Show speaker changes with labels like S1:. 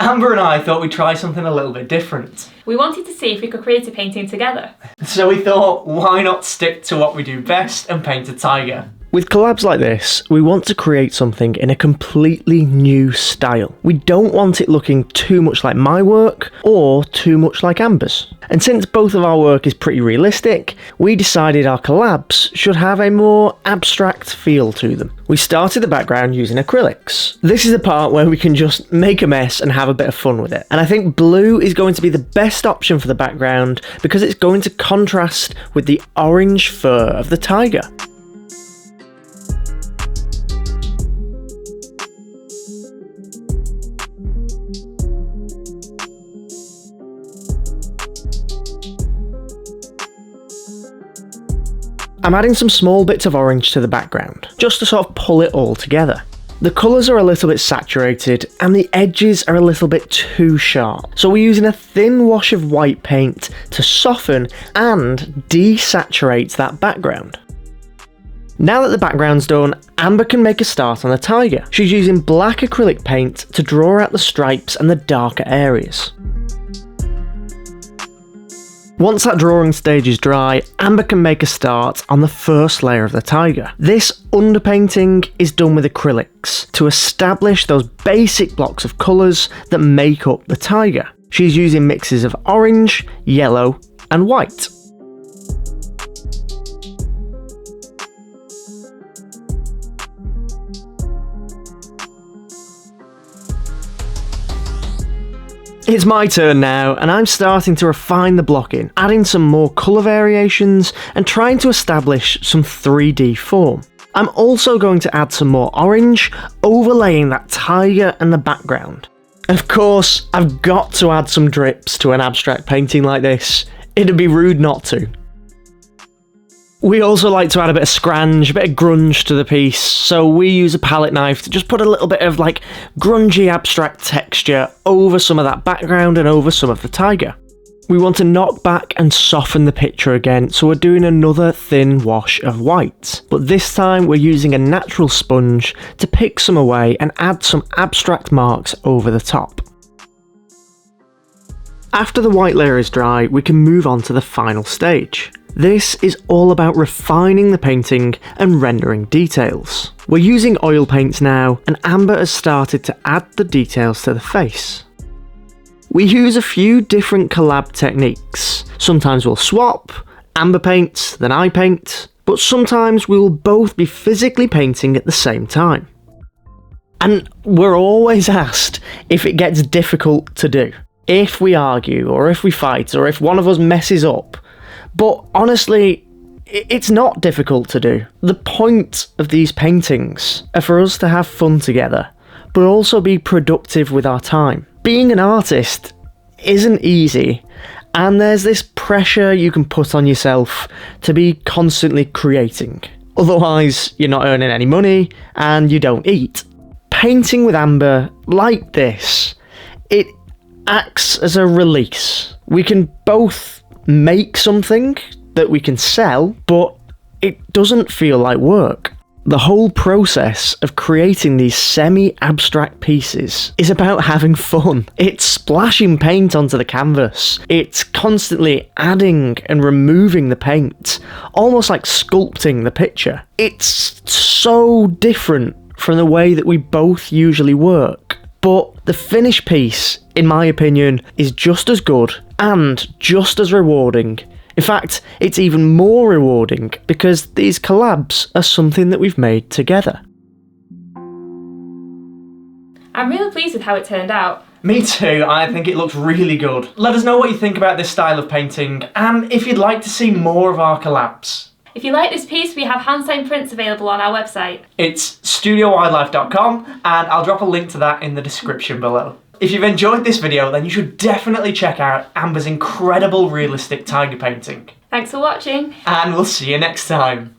S1: Amber and I thought we'd try something a little bit different.
S2: We wanted to see if we could create a painting together.
S1: So we thought, why not stick to what we do best and paint a tiger?
S3: With collabs like this, we want to create something in a completely new style. We don't want it looking too much like my work or too much like Amber's. And since both of our work is pretty realistic, we decided our collabs should have a more abstract feel to them. We started the background using acrylics. This is the part where we can just make a mess and have a bit of fun with it. And I think blue is going to be the best option for the background because it's going to contrast with the orange fur of the tiger. I'm adding some small bits of orange to the background, just to sort of pull it all together. The colours are a little bit saturated and the edges are a little bit too sharp, so we're using a thin wash of white paint to soften and desaturate that background. Now that the background's done, Amber can make a start on the tiger. She's using black acrylic paint to draw out the stripes and the darker areas. Once that drawing stage is dry, Amber can make a start on the first layer of the tiger. This underpainting is done with acrylics to establish those basic blocks of colours that make up the tiger. She's using mixes of orange, yellow and white. It's my turn now, and I'm starting to refine the blocking, adding some more colour variations and trying to establish some 3D form. I'm also going to add some more orange, overlaying that tiger and the background. And of course, I've got to add some drips to an abstract painting like this. It'd be rude not to. We also like to add a bit of scrange, a bit of grunge to the piece, so we use a palette knife to just put a little bit of like grungy abstract texture over some of that background and over some of the tiger. We want to knock back and soften the picture again, so we're doing another thin wash of white. But this time we're using a natural sponge to pick some away and add some abstract marks over the top. After the white layer is dry, we can move on to the final stage. This is all about refining the painting and rendering details. We're using oil paints now, and Amber has started to add the details to the face. We use a few different collab techniques. Sometimes we'll swap, Amber paints, then I paint, but sometimes we will both be physically painting at the same time. And we're always asked if it gets difficult to do. If we argue, or if we fight, or if one of us messes up. But honestly, it's not difficult to do. The point of these paintings are for us to have fun together, but also be productive with our time. Being an artist isn't easy, and there's this pressure you can put on yourself to be constantly creating. Otherwise, you're not earning any money, and you don't eat. Painting with Amber, like this, it acts as a release. We can both make something that we can sell, but it doesn't feel like work. The whole process of creating these semi-abstract pieces is about having fun. It's splashing paint onto the canvas. It's constantly adding and removing the paint, almost like sculpting the picture. It's so different from the way that we both usually work. But the finished piece, in my opinion, is just as good and just as rewarding. In fact, it's even more rewarding because these collabs are something that we've made together.
S2: I'm really pleased with how it turned out.
S1: Me too, I think it looks really good. Let us know what you think about this style of painting and if you'd like to see more of our collabs.
S2: If you like this piece, we have hand-signed prints available on our website.
S1: It's studiowildlife.com, and I'll drop a link to that in the description below. If you've enjoyed this video, then you should definitely check out Amber's incredible realistic tiger painting.
S2: Thanks for watching.
S1: And we'll see you next time.